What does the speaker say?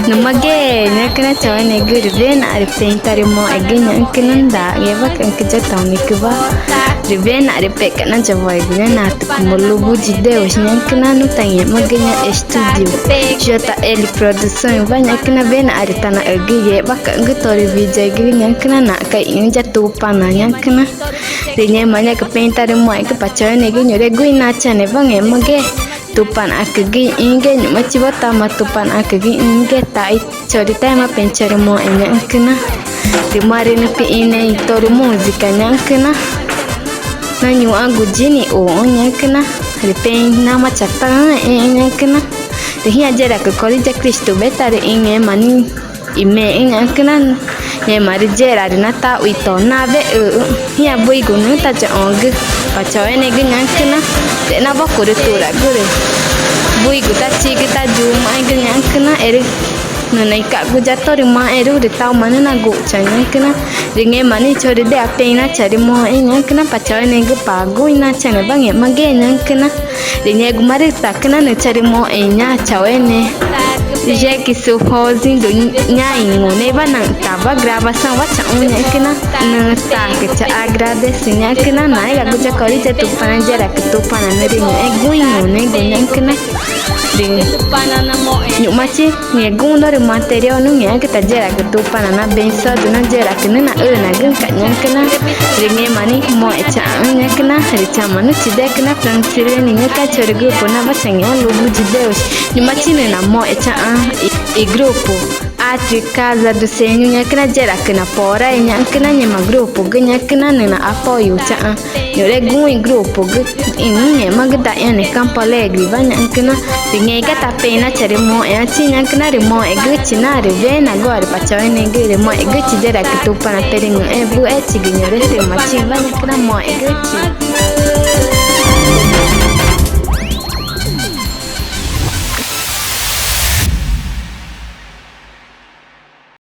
Numage nyakana chawane guru ben are painter mo again yankinanda yeva kankija taunikuba Riven are pekana javoy guna kumulubu jide osnyankana no tanye maganya studio Jota L production vanyakana ben are tana agiye baka ngutori vijay nyankana na kai inja tupana nyankana Rinye manya ka painter mo ka pachawane ginyore guina chane bange mage tupan akagi inge nyumachi batama tupan akagi inge tai chorita ma pencere mo enyankana dimari na pi ine itoru música nyankana na nyu angu jini o nyankana ripen na machata nyankana dihia jera ka kolija Kristo betare inge mani ime nyankana ye mari jera rinata uito nave hia bui gunu ta jong pachoe ne nyankana de na bakure tura gure bui guta chi kita juma nyankana eri nai ka gujatori ma eru de tau mana na gu nyankana ringe mani chori de apena chari mo nyankana pachoe ne gu pagu ina chane bange mage nyankana ringe gumari takna ne chari mo enya chawe ne je que su housing do nyai ngone bana tava gravação wacha nyankana na ta que te agradece nyankana na ga guja kori te tupana jera que tupana ne ringe guinone nyankana Nyumachi ni gundo de material no nya que tajera que tu pana na bensa do na jera que na na gan nyankana ringe mani mo echa nyankana richa manu chide kana francile ni nyaka chore grupo na bachanya lubu jideos nyumachi na mo echa e grupo Atri casa do senho nyakana jera kana pora nyankana nyama grupo nyakana na apoio cha nyore gun grupo inu nyama gda ene Campo Alegre vanyankana ringe gata pena chare mo e nyankana remo e guchina revena agora pachoe ne gure mo e guchi jera que tu pana peringo e bu e chiginyore te machi vanyankana mo e guchi